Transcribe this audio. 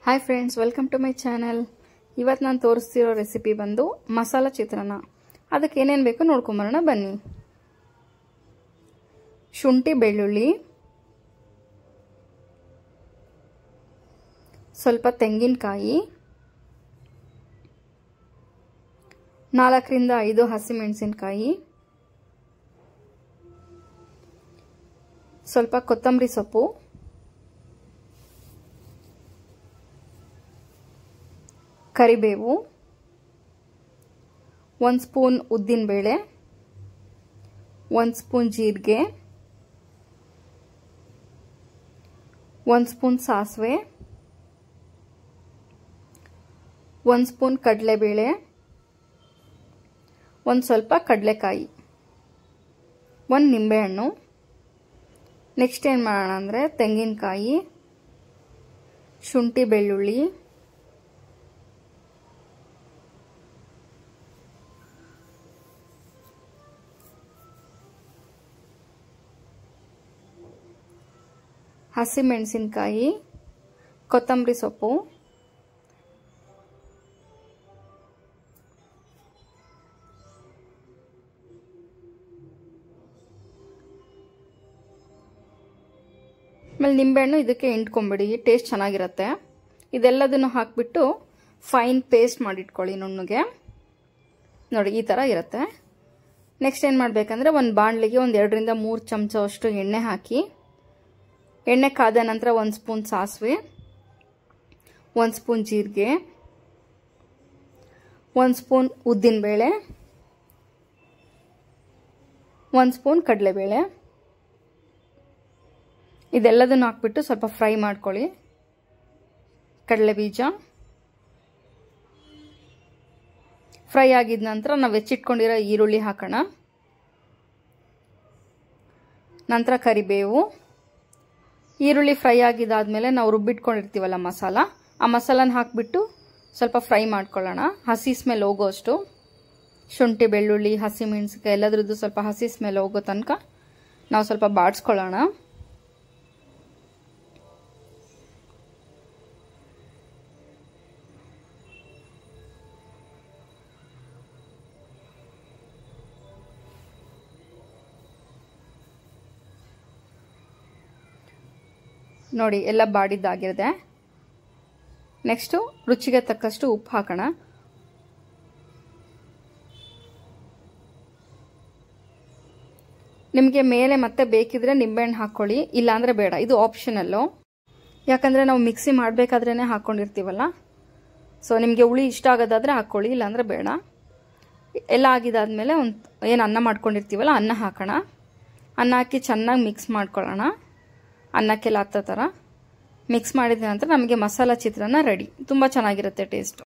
Hi friends, welcome to my channel. ಇವತ್ತು ನಾನು ತೋರಿಸ್ತಿರೋ recipe ಬಂದು ಮಸಾಲ ಚಿತ್ರಾನ್ನ. ಅದಕ್ಕೆ ಏನೇನು ಬೇಕು ನೋಡ್ಕೊಂಬರೋಣ ಬನ್ನಿ. ಶುಂಠಿ ಬೆಳ್ಳುಳ್ಳಿ, ಸ್ವಲ್ಪ ತೆಂಗಿನಕಾಯಿ, 4 ರಿಂದ 5 ಹಸಿಮೆಣಸಿನಕಾಯಿ, ಸ್ವಲ್ಪ ಕೊತ್ತಂಬರಿ ಸೊಪ್ಪು, ಕರಿಬೇವು, 1 ಸ್ಪೂನ್ ಉದ್ದಿನಬೇಳೆ, 1 ಸ್ಪೂನ್ ಜೀರಿಗೆ, 1 ಸ್ಪೂನ್ ಸಾಸಿವೆ, 1 ಸ್ಪೂನ್ ಕಡಲೆಬೇಳೆ, 1 ಸ್ವಲ್ಪ ಕಡಲೆಕಾಯಿ, 1 ನಿಂಬೆಹಣ್ಣು. ನೆಕ್ಸ್ಟ್ ಏನು ಮಾಡೋಣ ಅಂದರೆ ತೆಂಗಿನಕಾಯಿ, ಶುಂಠಿ ಬೆಳ್ಳುಳ್ಳಿ, ಹಸಿಮೆಣಸಿನಕಾಯಿ, ಕೊತ್ತಂಬರಿ ಸೊಪ್ಪು, ಆಮೇಲೆ ನಿಂಬೆಹಣ್ಣು ಇದಕ್ಕೆ ಹಿಂಡ್ಕೊಂಬಿಡಿ, ಟೇಸ್ಟ್ ಚೆನ್ನಾಗಿರುತ್ತೆ. ಇದೆಲ್ಲದನ್ನು ಹಾಕಿಬಿಟ್ಟು ಫೈನ್ ಪೇಸ್ಟ್ ಮಾಡಿಟ್ಕೊಳ್ಳಿ ನುಣ್ಣಗೆ. ನೋಡಿ ಈ ಥರ ಇರುತ್ತೆ. ನೆಕ್ಸ್ಟ್ ಏನು ಮಾಡಬೇಕಂದ್ರೆ ಒಂದು ಬಾಣಲಿಗೆ 1 ರಿಂದ 3 ಚಮಚವಷ್ಟು ಎಣ್ಣೆ ಹಾಕಿ, ಎಣ್ಣೆ ಕಾದ ನಂತರ 1 ಸ್ಪೂನ್ ಸಾಸಿವೆ, 1 ಸ್ಪೂನ್ ಜೀರಿಗೆ, 1 ಸ್ಪೂನ್ ಉದ್ದಿನಬೇಳೆ, 1 ಸ್ಪೂನ್ ಕಡಲೆಬೇಳೆ, ಇದೆಲ್ಲದನ್ನು ಹಾಕ್ಬಿಟ್ಟು ಸ್ವಲ್ಪ ಫ್ರೈ ಮಾಡ್ಕೊಳ್ಳಿ. ಕಡಲೆ ಬೀಜ ಫ್ರೈ ಆಗಿದ ನಂತರ ನಾವು ಹೆಚ್ಚಿಟ್ಕೊಂಡಿರೋ ಈರುಳ್ಳಿ ಹಾಕೋಣ. ನಂತರ ಕರಿಬೇವು. ಈರುಳ್ಳಿ ಫ್ರೈ ಆಗಿದ್ದಾದ್ಮೇಲೆ ನಾವು ರುಬ್ಬಿಟ್ಕೊಂಡಿರ್ತೀವಲ್ಲ ಮಸಾಲ, ಆ ಮಸಾಲನ ಹಾಕಿಬಿಟ್ಟು ಸ್ವಲ್ಪ ಫ್ರೈ ಮಾಡ್ಕೊಳ್ಳೋಣ, ಹಸಿ ಸ್ಮೆಲ್ ಹೋಗೋಷ್ಟು. ಶುಂಠಿ ಬೆಳ್ಳುಳ್ಳಿ ಹಸಿಮೆಣಸಿನಕಾಯಿ ಎಲ್ಲದ್ರದ್ದು ಸ್ವಲ್ಪ ಹಸಿ ಸ್ಮೆಲ್ ಹೋಗೋ ತನಕ ನಾವು ಸ್ವಲ್ಪ ಬಾಡಿಸ್ಕೊಳ್ಳೋಣ. ನೋಡಿ ಎಲ್ಲ ಬಾಡಿದ್ದಾಗಿರುತ್ತೆ. ನೆಕ್ಸ್ಟು ರುಚಿಗೆ ತಕ್ಕಷ್ಟು ಉಪ್ಪು ಹಾಕೋಣ. ನಿಮಗೆ ಮೇಲೆ ಮತ್ತೆ ಬೇಕಿದ್ರೆ ನಿಂಬೆಹಣ್ಣು ಹಾಕ್ಕೊಳ್ಳಿ, ಇಲ್ಲಾಂದರೆ ಬೇಡ, ಇದು ಆಪ್ಷನಲ್ಲು. ಯಾಕಂದರೆ ನಾವು ಮಿಕ್ಸಿ ಮಾಡಬೇಕಾದ್ರೇ ಹಾಕ್ಕೊಂಡಿರ್ತೀವಲ್ಲ, ಸೊ ನಿಮಗೆ ಹುಳಿ ಇಷ್ಟ ಆಗೋದಾದರೆ ಹಾಕ್ಕೊಳ್ಳಿ, ಇಲ್ಲಾಂದರೆ ಬೇಡ. ಎಲ್ಲ ಆಗಿದ್ದಾದಮೇಲೆ ಏನು ಅನ್ನ ಮಾಡ್ಕೊಂಡಿರ್ತೀವಲ್ಲ ಅನ್ನ ಹಾಕೋಣ. ಅನ್ನ ಹಾಕಿ ಚೆನ್ನಾಗಿ ಮಿಕ್ಸ್ ಮಾಡ್ಕೊಳ್ಳೋಣ. ಅನ್ನಕ್ಕೆಲ್ಲ ಹತ್ತೋ ಥರ ಮಿಕ್ಸ್ ಮಾಡಿದ ನಂತರ ನಮಗೆ ಮಸಾಲ ಚಿತ್ರಾನ್ನ ರೆಡಿ. ತುಂಬ ಚೆನ್ನಾಗಿರುತ್ತೆ ಟೇಸ್ಟು.